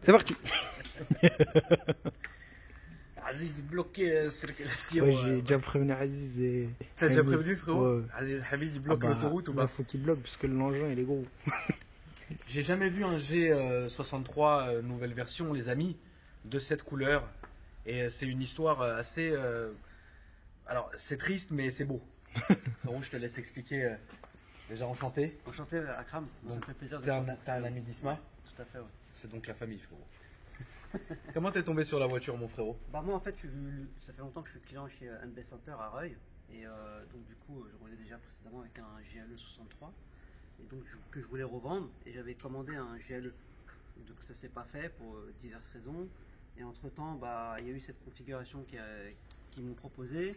C'est parti. Aziz bloqué circulation. Ouais, j'ai déjà prévenu Aziz et... T'as déjà prévenu, frérot? Ouais. Aziz Hamid, il bloque l'autoroute ou là, pas? faut qu'il bloque parce que l'engin il est gros. J'ai jamais vu un G63 nouvelle version, les amis, de cette couleur. Et c'est une histoire assez. Alors, c'est triste, mais c'est beau. Frérot, je te laisse expliquer. Déjà enchanté. Enchanté, Akram. Ça me fait plaisir de T'as un ami d'Isma. Tout à fait, ouais. C'est donc la famille, frérot. Comment t'es tombé sur la voiture, mon frérot? Bah moi, en fait, ça fait longtemps que je suis client chez MB Center à Reuil. Et donc, du coup, je roulais déjà précédemment avec un GLE 63. Et donc, que je voulais revendre. Et j'avais commandé un GLE. Donc, ça s'est pas fait pour diverses raisons. Et entre-temps, bah, il y a eu cette configuration qu'ils m'ont proposée.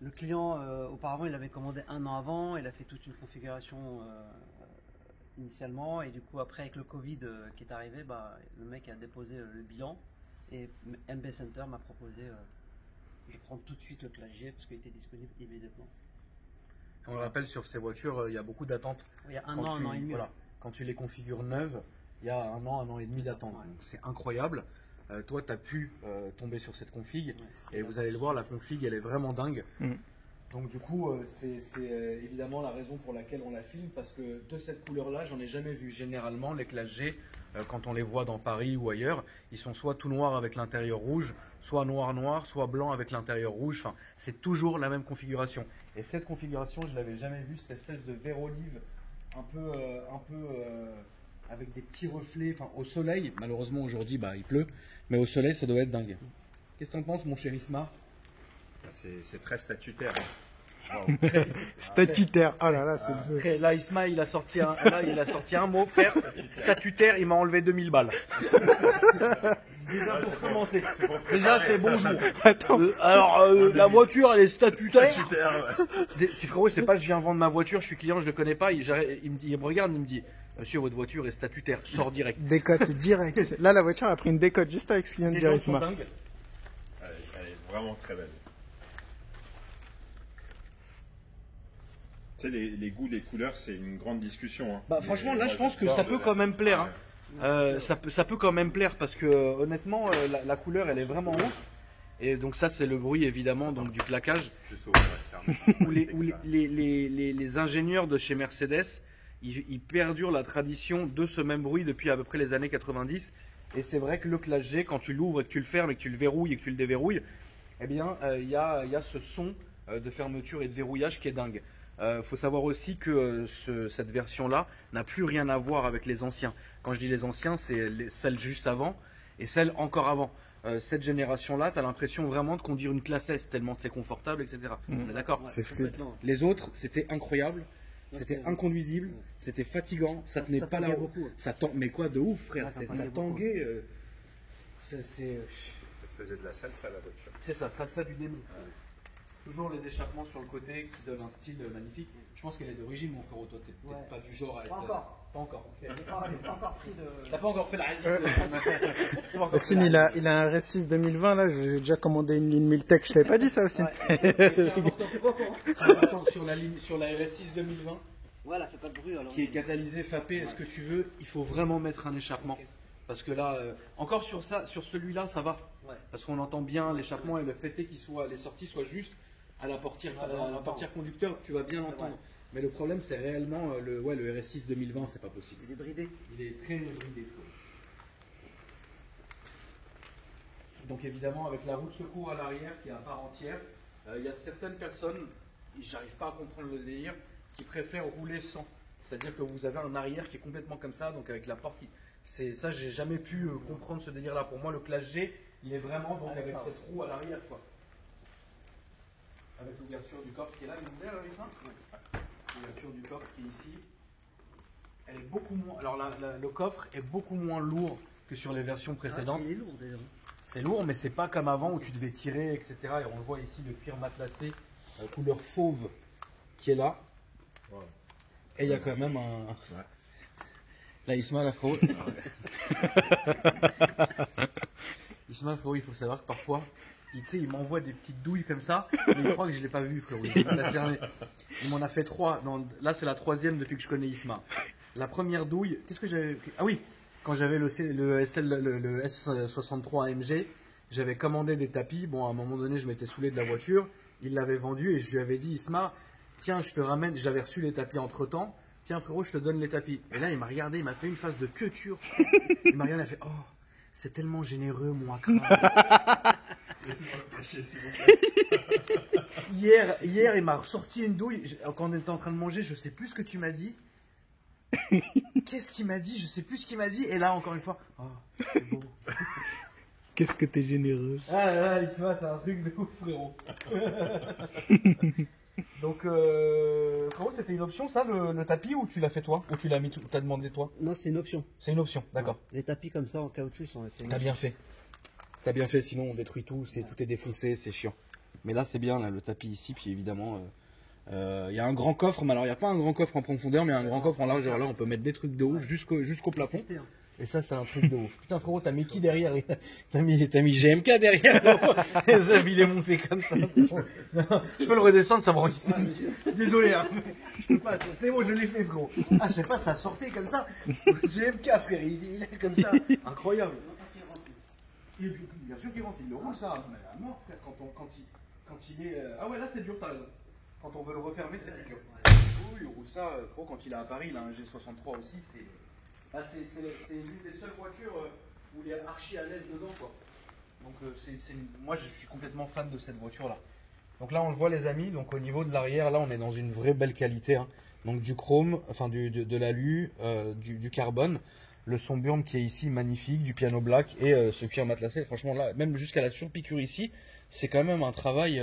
Le client, auparavant, il avait commandé un an avant. Il a fait toute une configuration initialement. Et du coup, après, avec le Covid qui est arrivé, bah, le mec a déposé le bilan. Et MB Center m'a proposé de prendre tout de suite le Classe G parce qu'il était disponible immédiatement. On le rappelle, sur ces voitures, il y a beaucoup d'attentes. Il y a un an et demi. Voilà, quand tu les configures neuves, il y a un an et demi d'attente. Ouais. Donc, c'est incroyable. Toi, tu as pu tomber sur cette config. Ouais, et vous allez le voir, la config, elle est vraiment dingue. Mm. Donc du coup, c'est évidemment la raison pour laquelle on la filme, parce que de cette couleur-là, j'en ai jamais vu. Généralement, les classes G, quand on les voit dans Paris ou ailleurs, ils sont soit tout noirs avec l'intérieur rouge, soit noir, soit blanc avec l'intérieur rouge. Enfin, c'est toujours la même configuration. Et cette configuration, je l'avais jamais vue, cette espèce de vert olive, un peu avec des petits reflets. Enfin, au soleil, malheureusement aujourd'hui, bah, il pleut, mais au soleil, ça doit être dingue. Qu'est-ce que t'en penses, mon cher Isma? C'est très statutaire. Statutaire. Oh là là, c'est le feu. Après, là, Isma, il a sorti un mot, frère. Statutaire, il m'a enlevé 2000 balles. Déjà, pour commencer. Déjà, c'est bonjour. Alors, la voiture, elle est statutaire. Si frérot, c'est pas je viens vendre ma voiture, je suis client, je le connais pas. Il me regarde, il me dit, monsieur, votre voiture est statutaire. Je sors direct. Décote direct. Là, la voiture a pris une décote juste avec ce qu'il vient de Les dire gens sont Isma. dingues. Elle est vraiment très belle. Tu sais, les goûts, les couleurs, c'est une grande discussion. Hein. Bah, franchement, là, je pense que ça peut quand même plaire. Hein. Ça peut quand même plaire parce que honnêtement, la couleur, elle est vraiment ouf. Et donc ça, c'est le bruit évidemment donc du claquage. Juste au Les ingénieurs de chez Mercedes, ils perdurent la tradition de ce même bruit depuis à peu près les années 90. Et c'est vrai que le Classe G, quand tu l'ouvres et que tu le fermes et que tu le verrouilles et que tu le déverrouilles, eh bien, il y a ce son de fermeture et de verrouillage qui est dingue. Faut savoir aussi que cette version-là n'a plus rien à voir avec les anciens. Quand je dis les anciens, c'est celles juste avant et celles encore avant. Cette génération-là, tu as l'impression vraiment de conduire une classe S tellement c'est confortable, etc. On est d'accord? C'est fluide. Les autres, c'était incroyable, c'était inconduisible, c'était fatigant, ça tenait pas là. Beaucoup. Mais quoi de ouf, frère, Ouais, ça ça tanguait tanguait. Elle faisait de la salsa, la voiture. C'est ça, salsa du démon. Toujours les échappements sur le côté qui donnent un style magnifique. Je pense qu'elle est d'origine, mon frérot. Toi, t'es peut-être pas du genre à être. Pas encore. Pas encore. Ok. J'ai pas encore pris de. T'as pas encore fait la Yassine, il a un RS6 2020 là, j'ai déjà commandé une ligne Miltech, je t'avais pas dit ça aussi. C'est important sur la RS6 2020 Ouais, elle fait pas de bruit alors. qui est catalysée FAP. Est-ce que tu veux? Il faut vraiment mettre un échappement. Parce que là, encore sur celui-là, ça va. Ouais. Parce qu'on entend bien l'échappement et le fait est les sorties soient juste à la portière conducteur, tu vas bien l'entendre. Mais le problème, c'est réellement le RS6 2020, c'est pas possible. Il est bridé. Il est très bridé. Donc évidemment, avec la roue de secours à l'arrière qui est à part entière, il y a certaines personnes, j'arrive pas à comprendre le délire, qui préfèrent rouler sans. C'est-à-dire que vous avez un arrière qui est complètement comme ça, donc avec la porte qui... Ça, j'ai jamais pu comprendre ce délire-là. Pour moi, le Classe G, il est vraiment donc, avec cette roue à l'arrière, quoi. Avec l'ouverture du coffre qui est là, il est ouvert, l'ouverture du coffre qui est ici. Elle est beaucoup moins. Alors le coffre est beaucoup moins lourd que sur les versions précédentes. Il est lourd déjà. C'est lourd, mais c'est pas comme avant où tu devais tirer, etc. Et on le voit ici, le cuir matelassé, couleur fauve, qui est là. Ouais. Et il y a quand même un. Ouais. Là, Isma, la frérot. Isma, frérot, il faut savoir que parfois, il m'envoie des petites douilles comme ça, mais il croit que je ne l'ai pas vu, frérot. Il m'en a fait 3. Non, là, c'est la 3e depuis que je connais Isma. La première douille, qu'est-ce que j'avais. Ah oui, quand j'avais le S63 AMG, j'avais commandé des tapis. Bon, à un moment donné, je m'étais saoulé de la voiture. Il l'avait vendu et je lui avais dit, Isma, tiens, je te ramène. J'avais reçu les tapis entre temps. Tiens, frérot, je te donne les tapis. Et là, il m'a regardé, il m'a fait une face de queue turque. Il m'a regardé, il a fait, oh, c'est tellement généreux, mon Akram. Hier, il m'a ressorti une douille. Quand on était en train de manger, je sais plus ce que tu m'as dit. Qu'est-ce qu'il m'a dit? Je sais plus ce qu'il m'a dit. Et là, encore une fois, oh, c'est beau. Qu'est-ce que t'es généreux. Ah là, Isma, c'est un truc de ouf, frérot. Donc, frérot, c'était une option, ça, le tapis, ou tu l'as fait toi? Ou tu l'as mis, t'as demandé toi? Non, c'est une option. C'est une option, d'accord. Les tapis comme ça en caoutchouc sont. T'as bien fait. T'as bien fait, sinon on détruit tout, tout est défoncé, c'est chiant. Mais là, c'est bien, là, le tapis ici, puis évidemment, il y a un grand coffre, mais alors il n'y a pas un grand coffre en profondeur, mais un grand coffre en largeur. Là, on peut mettre des trucs de ouf jusqu'au plafond. Et ça, c'est un truc de ouf. Putain, frérot, t'as mis qui derrière? T'as mis GMK derrière. Il est monté comme ça. Non, je peux le redescendre, ça me rend hystérique. Désolé, hein. Je peux pas, c'est bon, je l'ai fait, frérot. Ah, je sais pas, ça sortait comme ça. GMK, frère, il est comme ça. Incroyable. Bien sûr qu'il rentre, il le roule ça. Mais à mort, frère, quand il est. Ah ouais, là, c'est dur, t'as raison. Quand on veut le refermer, c'est plus dur. Oui, il roule ça, frérot, quand il est à Paris, il a un G63 aussi, c'est. Ah, c'est l'une des seules voitures où il est archi à l'aise dedans, quoi. Donc moi je suis complètement fan de cette voiture là. Donc là on le voit les amis, donc au niveau de l'arrière là on est dans une vraie belle qualité, hein. Donc du chrome, enfin de l'alu, du carbone, le son burn qui est ici magnifique, du piano black et ce cuir matelassé. Franchement là, même jusqu'à la surpiqûre ici, c'est quand même un travail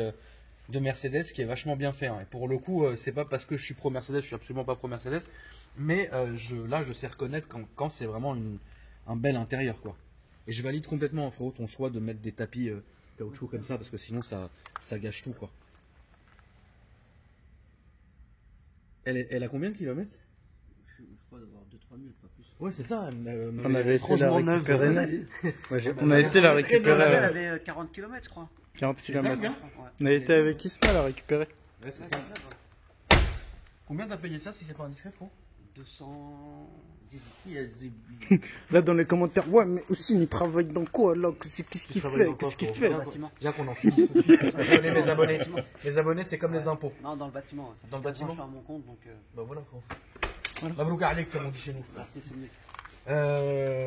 de Mercedes qui est vachement bien fait, hein. Et pour le coup c'est pas parce que je suis pro Mercedes, je suis absolument pas pro Mercedes. Mais là, je sais reconnaître quand c'est vraiment un bel intérieur, quoi. Et je valide complètement, frérot, ton choix de mettre des tapis caoutchouc comme ça, parce que sinon, ça gâche tout, quoi. Elle a combien de kilomètres? Je crois d'avoir 2-3 000, pas plus. Ouais, c'est ça. On avait été la récupérer. On a Ouais, été la Elle récupérer. avait 40 km, je crois. 40 km. dingue, hein. Ouais. On a été avec Isma la récupérer. Ouais, c'est ça. Combien t'as payé ça, si c'est pas indiscret, frérot? 218. Là dans les commentaires, ouais mais aussi il travaille dans quoi là? Qu'est-ce qu'il fait? Qu'est-ce qu'il fait? Déjà qu'on en finisse. Mes abonnés. Les abonnés, c'est comme les impôts. Non, dans le bâtiment. Ça Dans le fait bâtiment. Je suis à mon compte, donc. Bah voilà, frérot. Mabrouk alek, comme on dit chez nous. Merci, c'est mieux.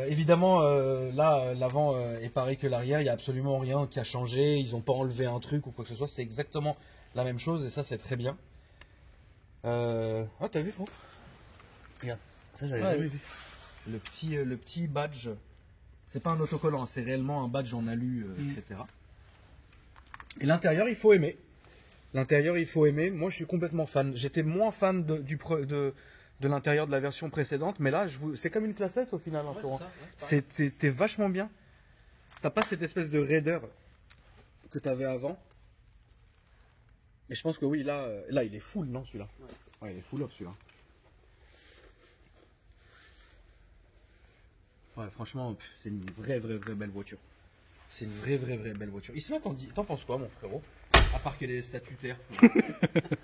Évidemment, là, l'avant est pareil que l'arrière. Il n'y a absolument rien qui a changé. Ils n'ont pas enlevé un truc ou quoi que ce soit. C'est exactement la même chose et ça, c'est très bien. Ah, t'as vu, frérot? Regarde, ça, j'avais jamais vu. Le petit badge. C'est pas un autocollant, c'est réellement un badge en alu, etc. Et l'intérieur, il faut aimer. L'intérieur, il faut aimer. Moi, je suis complètement fan. J'étais moins fan de l'intérieur de la version précédente, mais là, c'est comme une classe S au final. T'es vachement bien. T'as pas cette espèce de raideur que t'avais avant. Et je pense que oui, là il est full, non, celui-là? Ouais, il est full up, celui-là. Ouais, franchement, c'est une vraie belle voiture. C'est une vraie belle voiture. Isma, t'en penses quoi, mon frérot? À part qu'elle est statutaire.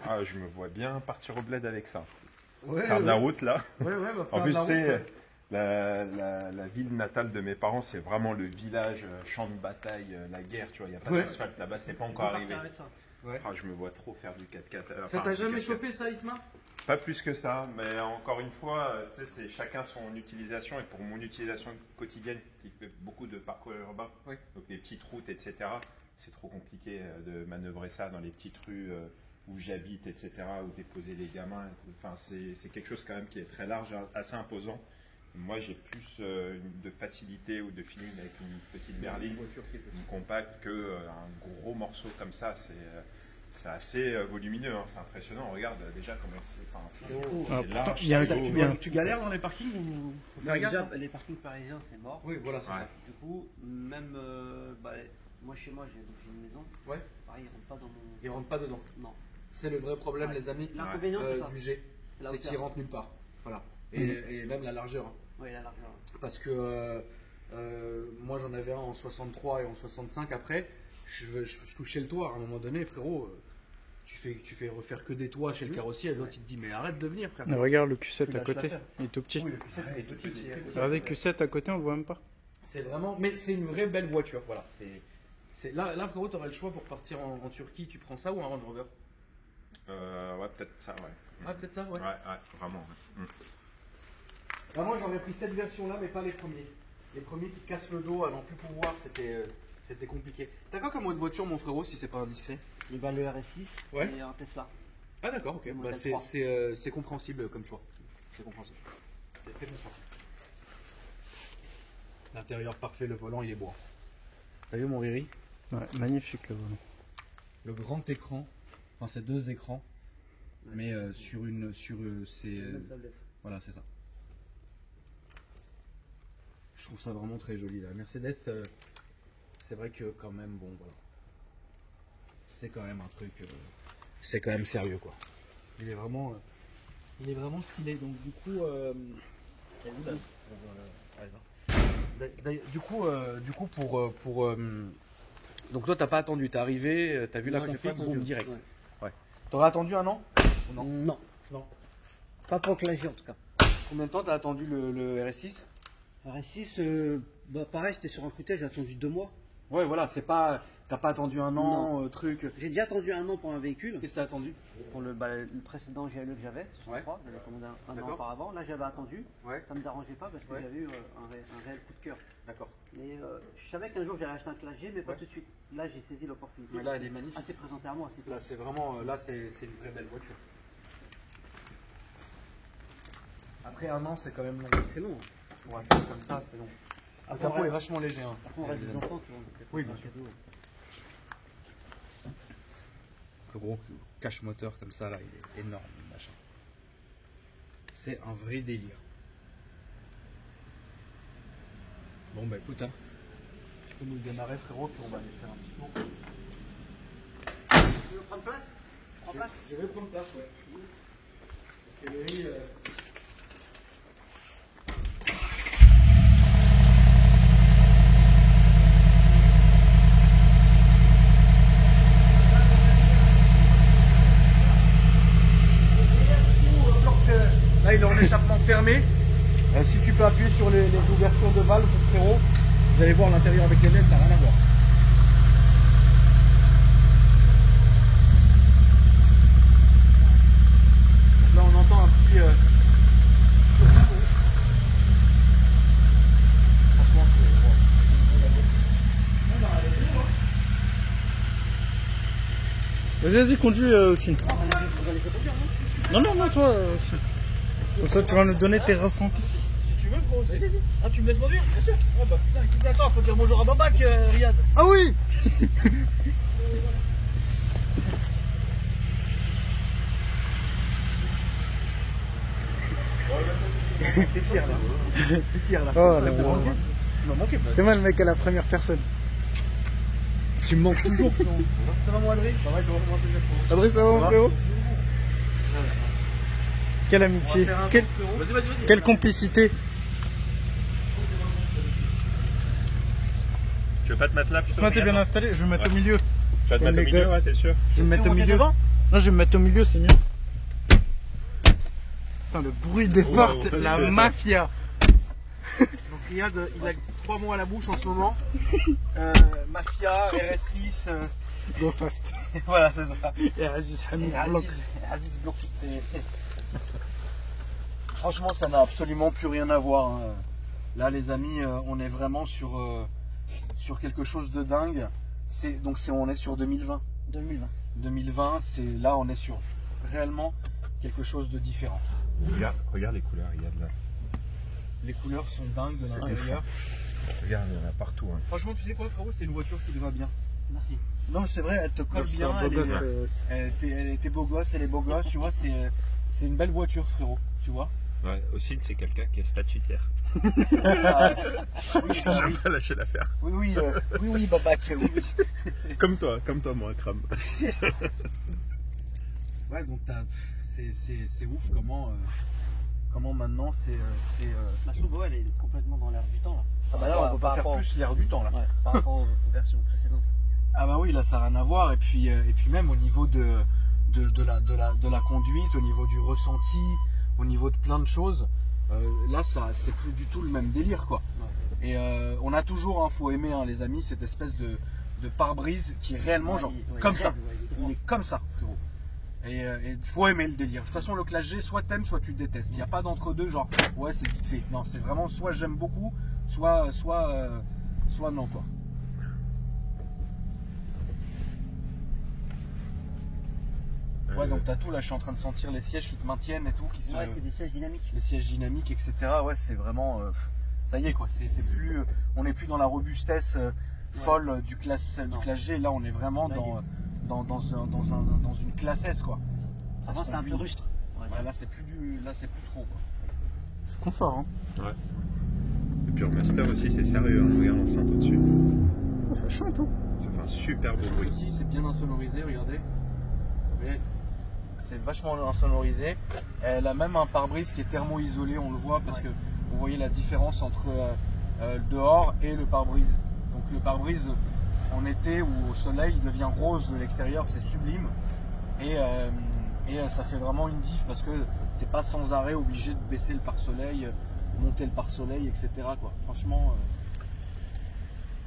Ah, je me vois bien partir au bled avec ça. Ouais, Faire de la route là. Ouais, bah, En plus, c'est la ville natale de mes parents, c'est vraiment le village, champ de bataille, la guerre, tu vois. Il n'y a pas d'asphalte là-bas, c'est pas encore arrivé. Ouais. Ah, je me vois trop faire du 4x4. Ça t'a jamais chauffé ça, Isma? Pas plus que ça, mais encore une fois, tu sais, c'est chacun son utilisation. Et pour mon utilisation quotidienne, qui fait beaucoup de parcours urbain, donc les petites routes, etc., c'est trop compliqué de manœuvrer ça dans les petites rues où j'habite, etc., où déposer les gamins. Enfin, c'est quelque chose quand même qui est très large, assez imposant. Moi, j'ai plus de facilité ou de feeling avec une petite berline, une compacte, qu'un gros morceau comme ça. C'est assez volumineux, hein, c'est impressionnant. Regarde déjà comment c'est large. Tu galères dans les parkings ou Déjà, les parkings parisiens, c'est mort. Oui, voilà, c'est ça. Du coup, même moi, chez moi, j'ai une maison. Ouais. Pareil, ils rentrent pas dans mon. Ils rentrent pas dedans. Non. C'est le vrai problème, les amis. L'inconvénient, c'est ça. Du G, c'est qu'ils rentrent nulle part. Voilà. Et même la largeur. Hein. Oui, la largeur. Parce que moi, j'en avais un en 63 et en 65. Après, je touchais le toit à un moment donné, frérot. tu fais refaire que des toits chez le carrossier, et l'autre il te dit mais arrête de venir frère. Mais regarde le Q7 Tu à lâches côté, l'affaire. il est tout petit. Oui, le Q7 il est tout petit. Regardez le Q7 à côté, on le voit même pas. C'est vraiment, mais c'est une vraie belle voiture, voilà. Là frérot, t'aurais le choix pour partir en Turquie, tu prends ça ou un Range Rover? Ouais, peut-être ça, ouais. Ah peut-être ça, ouais. Ouais, vraiment. Ouais. Bah, moi j'aurais pris cette version là, mais pas les premiers. Les premiers qui cassent le dos à n'en plus pouvoir, c'était compliqué. T'as quoi comme autre voiture mon frérot si c'est pas indiscret? Le RS6 Ouais. et un Tesla. Ah d'accord, ok. Le Bah, modèle 3. c'est compréhensible comme choix. C'est compréhensible. C'est très compréhensible. L'intérieur parfait, le volant il est beau. T'as vu mon Riri? Ouais, magnifique le volant. Le grand écran, enfin c'est 2 écrans, Ouais. mais c'est Même tablette. voilà c'est ça. Je trouve ça vraiment très joli. La Mercedes, c'est vrai que quand même bon voilà, c'est quand même un truc, c'est quand même sérieux quoi. Il est vraiment stylé. Donc du coup, du coup pour donc toi t'as pas attendu, t'es arrivé, t'as vu la Non, j'ai config, pas attendu. boum direct. Ouais. T'aurais attendu un an? Non. Non. Pas pour que l'âge en tout cas. Combien de temps t'as attendu le RS6? RS6, bah pareil, j'étais sur un scooter, j'ai attendu 2 mois. Ouais voilà, c'est pas, t'as pas attendu un an, truc. J'ai déjà attendu 1 an pour un véhicule. Qu'est-ce que t'as attendu? Pour le précédent GLE que j'avais, 63, j'avais commandé un an D'accord. auparavant. Là j'avais attendu, Ouais. ça me dérangeait pas parce que Ouais. j'avais eu un réel coup de cœur. D'accord. Mais je savais qu'un jour j'allais acheter un Classe G, mais pas Ouais. tout de suite. Là j'ai saisi l'opportunité. Mais là elle est magnifique. Ah, c'est présenté à moi, c'est tout. Là c'est vraiment, là c'est une vraie belle voiture. Après un an c'est quand même long. C'est long. Ouais, comme ça c'est long. Le Après, capot est vachement léger. Hein. Après, on reste des enfants, tu vois. donc Oui, c'est bien un sûr. cadeau. Le gros cache moteur comme ça là, il est énorme le machin. C'est un vrai délire. Bon bah écoute, hein, tu peux nous le démarrer frérot, puis on va aller faire un petit tour. Tu veux prendre place? Prends place. Je vais prendre place, ouais. Et Valérie, là il est en échappement fermé. Si tu peux appuyer sur les ouvertures de valve, frérot, vous allez voir l'intérieur avec les LED, ça n'a rien à voir. Donc là on entend un petit sursaut. Franchement c'est... Vas-y, conduis aussi. Non, toi aussi. Comme ça, tu vas nous donner tes ressentis. Si tu veux, frérot, c'est... Ah, tu me laisses conduire? Bien sûr. Ah bah putain, attends, faut dire bonjour à Babac, Riyad. Ah oui. T'es fier là. T'es fier là. Oh, Tu là, m'as manqué. là. Tu m'as manqué, bah. T'es mal, mec, à la première personne. Tu me manques toujours, frérot. Ça va, mon Adrien? Ça va, il doit vraiment plaisir, frérot. Adrien, ça va, mon frérot? Quelle On va amitié, faire un tour, frérot. Vas-y. quelle complicité. Tu veux pas te mettre là plutôt? Ce matin, t'es bien Riyad, installé, je vais me mettre Ouais. au milieu. Tu vas te Et mettre au les milieu, gosses. ouais, t'es sûr? Je vais me mettre au commencer milieu. devant? Non, je vais me mettre au milieu, c'est mieux. Putain, le bruit des portes, vas-y, la vas-y. mafia. Donc Riyad, il a 3 mots à la bouche en ce moment. Mafia, RS6. Go fast. Voilà, c'est ça. Et Aziz Hamid Et bloc. Aziz bloqué. Franchement, ça n'a absolument plus rien à voir. Hein. Là, les amis, on est vraiment sur quelque chose de dingue. On est sur 2020. 2020. 2020, là, on est sur réellement quelque chose de différent. Regarde les couleurs, Riyad, là. Les couleurs sont dingues de C'est l'intérieur. Regarde, il y en a partout. Hein. Franchement, tu sais quoi, frérot, c'est une voiture qui te va bien. Merci. Non, c'est vrai, elle te colle C'est bien. un beau Elle gosse, est, elle était beau gosse, elle est beau gosse, tu vois, c'est une belle voiture, frérot, tu vois. Ouais, aussi, c'est quelqu'un qui est statutaire. Ah, oui, J'aime pas lâcher l'affaire. oui, Babac, oui. Comme toi, mon Akram. Ouais, donc c'est ouf comment maintenant c'est. La Subaru, elle est complètement dans l'air du temps là. Ah bah là, on peut pas Par faire rapport- plus l'air du temps là. Ouais, par rapport aux versions précédentes. Ah bah oui, là ça n'a rien à voir. Et puis même au niveau de de la conduite, au niveau du ressenti, au niveau de plein de choses. Là, c'est plus du tout le même délire, quoi. Et on a toujours, faut aimer, les amis, cette espèce de pare-brise qui est réellement genre comme ça. Il est comme ça, frérot. Et il faut aimer le délire. De toute façon, le Classe G, soit t'aimes, soit tu détestes. Il n'y a pas d'entre-deux, genre ouais, c'est vite fait. Non, c'est vraiment soit j'aime beaucoup, soit non, quoi. Ouais, donc t'as tout là, je suis en train de sentir les sièges qui te maintiennent et tout. Ouais, c'est des sièges dynamiques. Les sièges dynamiques, etc. Ouais, c'est vraiment. Ça y est, quoi. C'est plus, on n'est plus dans la robustesse folle du classe G. Là, on est vraiment là, dans une classe S, quoi. Avant, c'était un peu rustre. Ouais, là, c'est plus trop, quoi. C'est confort, hein. Ouais. Et puis le master aussi, c'est sérieux. Hein. Regarde l'enceinte au-dessus. Oh, ça chante, hein. Ça fait un super beau bruit. Ici, c'est bien insonorisé, regardez. Vous voyez, c'est vachement insonorisé. Elle a même un pare-brise qui est thermo-isolé, on le voit, parce que vous voyez la différence entre le dehors et le pare-brise. Donc le pare-brise en été ou au soleil, il devient rose de l'extérieur, c'est sublime. Et ça fait vraiment une diff parce que t'es pas sans arrêt obligé de baisser le pare-soleil, monter le pare-soleil, etc. quoi. Franchement,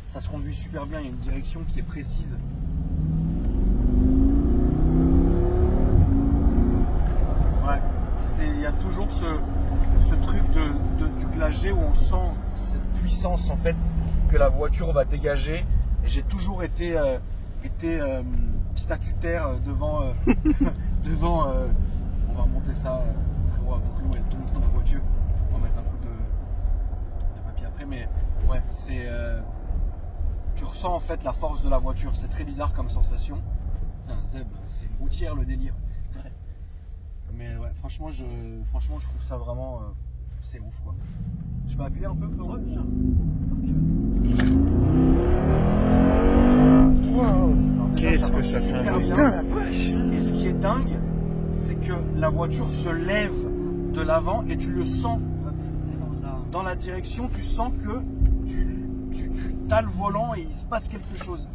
ça se conduit super bien, il y a une direction qui est précise. Ouais, il y a toujours ce truc du Classe G où on sent cette puissance en fait que la voiture va dégager. Et j'ai toujours été statutaire devant on va remonter ça frérot, avant que l'eau elle tombe dans la voiture. On va mettre un coup de papier après, mais ouais, tu ressens en fait la force de la voiture. C'est très bizarre comme sensation. Putain, Zeb, c'est une routière le délire. Mais ouais, franchement, je trouve ça vraiment c'est ouf, quoi. Je peux appuyer un peu, frérot? Wow. Qu'est-ce que ça fait un bruit? Putain, la vache. Et ce qui est dingue, c'est que la voiture se lève de l'avant et tu le sens dans la direction. Tu sens que tu as le volant et il se passe quelque chose.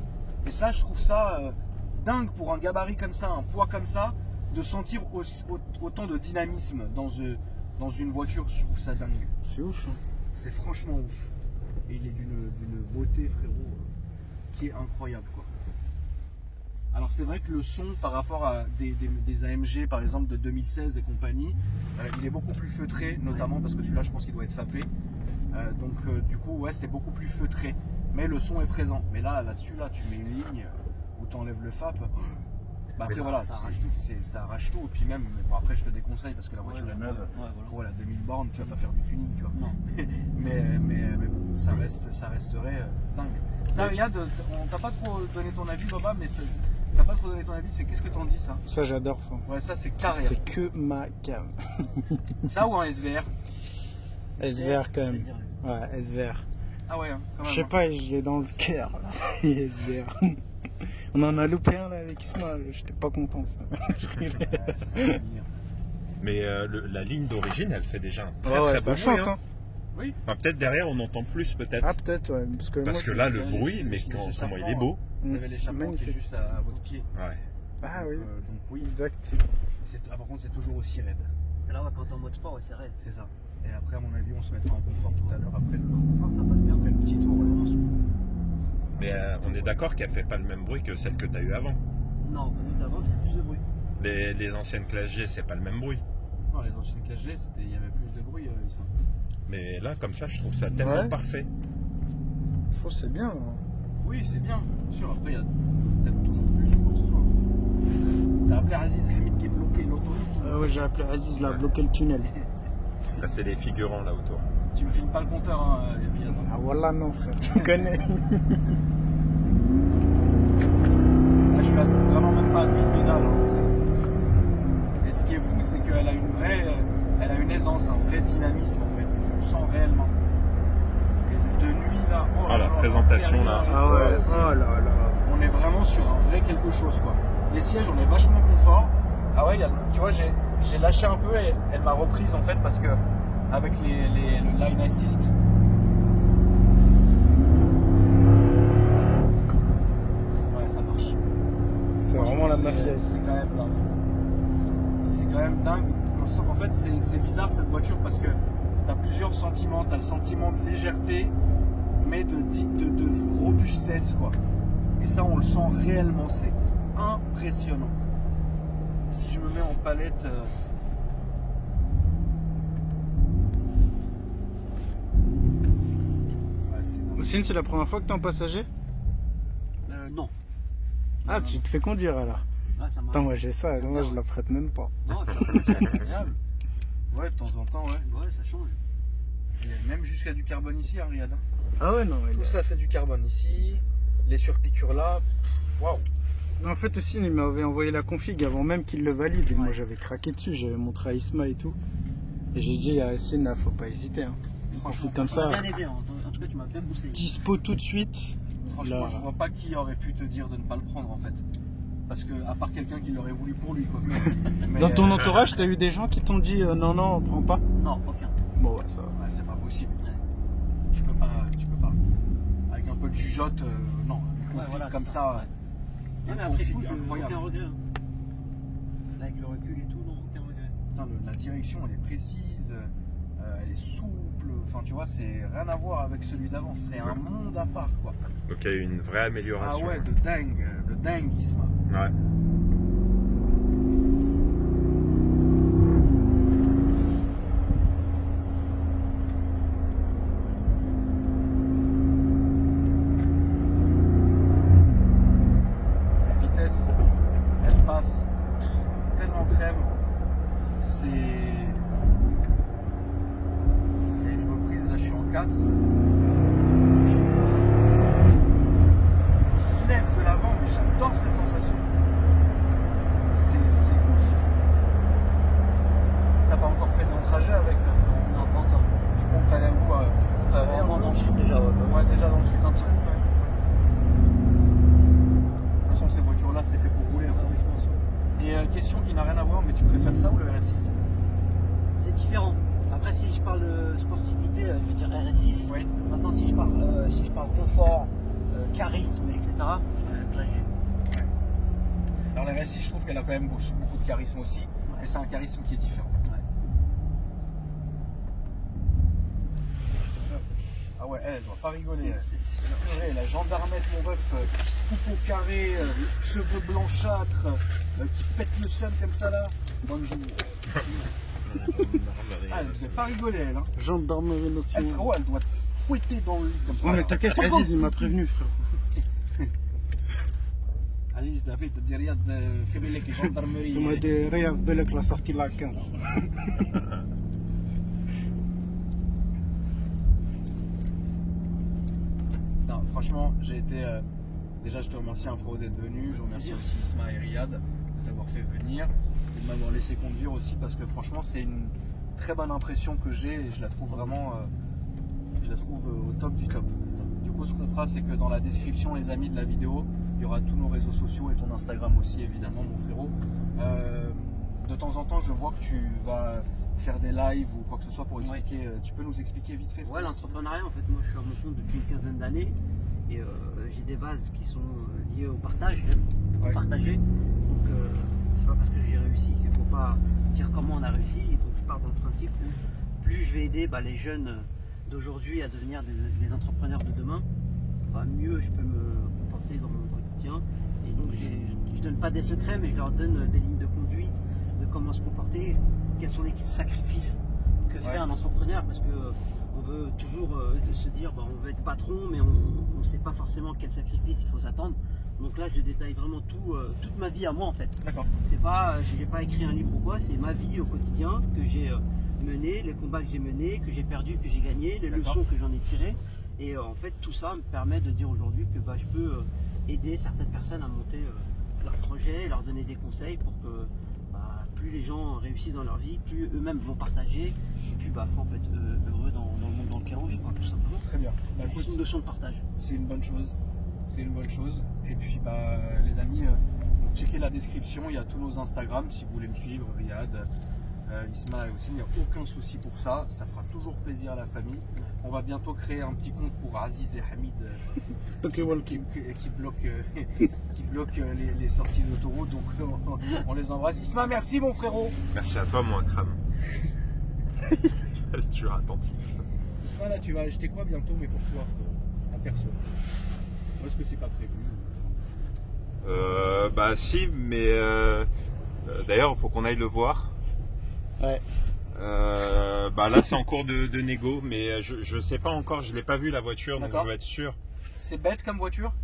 Et ça, je trouve ça dingue pour un gabarit comme ça, un poids comme ça, de sentir autant de dynamisme dans une voiture. Je trouve ça dingue. C'est ouf. Hein. C'est franchement ouf. Et il est d'une beauté, frérot, qui est incroyable, quoi. Alors c'est vrai que le son par rapport à des AMG par exemple de 2016 et compagnie, il est beaucoup plus feutré, notamment parce que celui-là je pense qu'il doit être fapé. Donc du coup ouais, c'est beaucoup plus feutré, mais le son est présent. Mais là-dessus, tu mets une ligne où tu enlèves le fap. Bah après voilà, ça arrache tout. Et puis même, bon, après je te déconseille parce que la voiture est neuve. Voilà, 2000 bornes, tu vas pas faire du tuning, tu vois. Non. mais bon, ça resterait dingue. Ça, Riyad, on t'a pas trop donné ton avis, Boba, mais t'as pas trop donné ton avis, c'est qu'est-ce que t'en dis, ça? Ça, j'adore. Ouais, ça c'est carré. C'est que ma cam. Ça ou un SVR? SVR quand même. Ouais, SVR. Ah ouais, hein, quand même. Je sais pas, je l'ai dans le cœur, là. SVR. On en a loupé un là avec Isma, j'étais pas content ça. Mais la ligne d'origine, elle fait déjà un très ouais, très ça bon chante, bruit. Hein. hein. Oui. Enfin, peut-être derrière on entend plus peut-être. Ah peut-être ouais. Parce que là le bruit, mais comment il est beau. Vous avez l'échappement qui est juste à votre pied. Ouais. Ah oui. Donc oui. Exact. Par contre c'est toujours aussi raide. Et là ouais, quand t'es en mode sport, ouais, c'est raide. C'est ça. Et après à mon avis on se mettra en confort tout à l'heure après le Enfin, ça passe bien. après le petit tour. Mais on est d'accord qu'elle fait pas le même bruit que celle que tu as eu avant. Non, d'avant c'est plus de bruit. Les anciennes Classe G, c'est pas le même bruit. Non, les anciennes Classe G, il y avait plus de bruit. Mais là, comme ça, je trouve ça tellement parfait. Je trouve que c'est bien. Hein. Oui, c'est bien. Bien sûr, après, il y a peut-être toujours plus ou quoi que ce soit. T'as appelé Aziz Hamid qui est bloqué l'autoroute. Ouais, j'ai appelé Aziz, là, bloqué le tunnel. Là, c'est les figurants là autour. Tu me filmes pas le compteur, hein, Riyad. Ah voilà, non, frère, tu me connais. Là, je suis vraiment même pas à demi-pédale. Hein, et ce qui est fou, c'est qu'elle a elle a une aisance, un vrai dynamisme en fait. Tu le sens réellement. Et de nuit là. Oh, la présentation là. Ah ouais, oh là là. On est vraiment sur un vrai quelque chose, quoi. Les sièges, on est vachement confort. Ah ouais, tu vois, j'ai lâché un peu et elle m'a reprise en fait parce que avec le line assist. Ouais, ça marche. C'est vraiment la mafia. C'est quand même dingue. quand même dingue. En fait, c'est bizarre cette voiture parce que tu as plusieurs sentiments. Tu as le sentiment de légèreté, mais de robustesse, quoi. Et ça, on le sent réellement. C'est impressionnant. Si je me mets en palette. Houssine, c'est la première fois que t'es en passager? Non. Ah, Non, tu non. te fais conduire alors. Ouais, ça Attends, moi j'ai ça, moi je la prête même pas. Non, c'est agréable. Ouais, de temps en temps, ouais. Ouais, ça change. Il y a même jusqu'à du carbone ici, hein, Riyad. Ah ouais, non. Tout ça, c'est du carbone ici. Les surpiqûres là, waouh. En fait, Houssine, il m'avait envoyé la config avant même qu'il le valide. Et moi j'avais craqué dessus, j'avais montré à Isma et tout. Et j'ai dit à Houssine, faut pas hésiter. Hein. Franchement, comme ça. bien aidé, en tout cas, tu m'as bien poussé. Dispo tout de suite. Franchement, Là. je vois pas qui aurait pu te dire de ne pas le prendre en fait. Parce que, à part quelqu'un qui l'aurait voulu pour lui, quoi. Mais, Dans ton entourage, t'as eu des gens qui t'ont dit non, non, on prend pas? Non, aucun. Bon, ouais, ça va. ouais, c'est pas possible. Ouais. Tu peux pas. Avec un peu de jugeote, non. Une config voilà, comme c'est ça. ouais. Non, mais une après config coup, incroyable. aucun regret. Là, avec le recul et tout, non, aucun regret. Putain, la direction, elle est précise, elle est souple. Enfin, tu vois, c'est rien à voir avec celui d'avant. C'est un monde à part, quoi. Donc il y a eu une vraie Ah amélioration. ouais, de dinguisme. Ouais. La vitesse, elle passe tellement crème. C'est. Il y a une reprise, là je suis en 4. Il se lève de l'avant, mais j'adore cette sensation. C'est ouf. T'as pas encore fait de long trajet avec frérot? Non, pas encore. Tu comptes aller où? Tu comptes aller un Moi, peu dans le sud déjà, ouais. Ouais, déjà dans le sud un petit peu. Ouais. De toute façon, ces voitures-là, c'est fait pour rouler. Ah Hein. oui, je pense. Et question qui n'a rien à voir, mais tu préfères ça ou le RS6? C'est différent. Après, si je parle de sportivité, je veux dire RS6. Oui. Maintenant, si je parle confort, charisme, etc., je vais la G. Alors la RS6, je trouve qu'elle a quand même beaucoup de charisme aussi, mais c'est un charisme qui est différent. Ah ouais, elle doit pas rigoler. Elle. Purée, la gendarmette, mon ref, coupe au carré, cheveux blanchâtres, qui pète le seum comme ça là. Bonjour. Ah, elle devait pas rigoler, elle. Hein. Gendarmerie Elle, nationale. frérot, elle doit fouetter dans le lit comme ça. Ouais, mais là. t'inquiète, Aziz, il m'a prévenu, frère. Aziz, t'as fait de Riyad, fais-le que gendarmerie. Il m'a dit, regarde, Belek l'a sorti la 15. Non, franchement, j'ai été. Déjà, je te remercie, frérot, d'être venu. Je remercie aussi Isma et Riyad de t'avoir fait venir et de m'avoir laissé conduire aussi parce que franchement, c'est une très bonne impression que j'ai et je la trouve vraiment. Je la trouve au top du top. Du coup, ce qu'on fera, c'est que dans la description, les amis de la vidéo, il y aura tous nos réseaux sociaux et ton Instagram aussi, évidemment, mon frérot. De temps en temps, je vois que tu vas faire des lives ou quoi que ce soit pour expliquer. Tu peux nous expliquer vite fait? Ouais, l'entrepreneuriat, en fait, moi je suis à mon compte depuis une quinzaine d'années et j'ai des bases qui sont liées au partage, pour partager. Donc c'est pas parce que j'ai réussi qu'il faut pas dire comment on a réussi. Donc je pars dans le principe où plus je vais aider les jeunes d'aujourd'hui à devenir des entrepreneurs de demain, mieux je peux me comporter dans mon quotidien. Et donc je donne pas des secrets, mais je leur donne des lignes de conduite, de comment se comporter, quels sont les sacrifices que fait un entrepreneur, parce que on veut toujours se dire on veut être patron, mais on ne sait pas forcément quel sacrifice il faut s'attendre. Donc là, je détaille vraiment toute ma vie à moi en fait. D'accord. C'est pas, j'ai pas écrit un livre ou quoi, c'est ma vie au quotidien que j'ai menée, les combats que j'ai menés, que j'ai perdus, que j'ai gagnés, les leçons que j'en ai tirées. Et en fait, tout ça me permet de dire aujourd'hui que je peux aider certaines personnes à monter leur projet, leur donner des conseils pour que plus les gens réussissent dans leur vie, plus eux-mêmes vont partager, et puis on peut être heureux dans le monde dans lequel on vit, quoi, tout simplement. Très bien. C'est une notion de partage. C'est une bonne chose. C'est une bonne chose. Et puis les amis, checkez la description, il y a tous nos Instagram si vous voulez me suivre, Riyad, Isma et aussi, il n'y a aucun souci pour ça. Ça fera toujours plaisir à la famille. On va bientôt créer un petit compte pour Aziz et Hamid qui bloquent les sorties d'autoroute. Donc on les embrasse. Isma, merci mon frérot. Merci à toi, mon Akram. Je reste toujours attentif. Isma, là, tu vas acheter quoi bientôt, mais pour toi, frérot, en perso? Ou est-ce que c'est pas prévu? Bah si, mais d'ailleurs, il faut qu'on aille le voir. Ouais. Bah là, c'est en cours de négo, mais je sais pas encore, je l'ai pas vu la voiture, donc je veux être sûr. C'est bête comme voiture?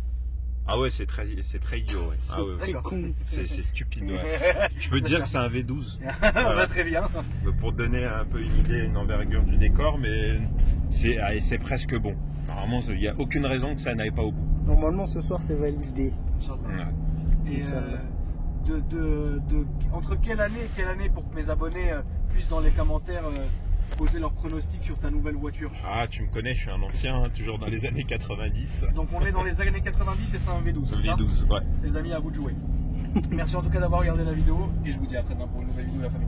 Ah ouais, c'est très idiot. Ouais. Ah ouais, C'est con. c'est stupide. Ouais. Je peux te dire que c'est un V12. Voilà. Très bien. Pour te donner un peu une idée, une envergure du décor, mais c'est presque bon. Normalement, il n'y a aucune raison que ça n'aille pas au bout. Normalement, ce soir, c'est validé. Ouais. Et entre quelle année et quelle année, pour que mes abonnés puissent dans les commentaires poser leurs pronostics sur ta nouvelle voiture? Ah, tu me connais, je suis un ancien, hein, toujours dans les années 90. Donc on est dans les années 90 et c'est un V12. c'est ça V12, ouais. Les amis, à vous de jouer. Merci en tout cas d'avoir regardé la vidéo et je vous dis à très bientôt pour une nouvelle vidéo, la famille.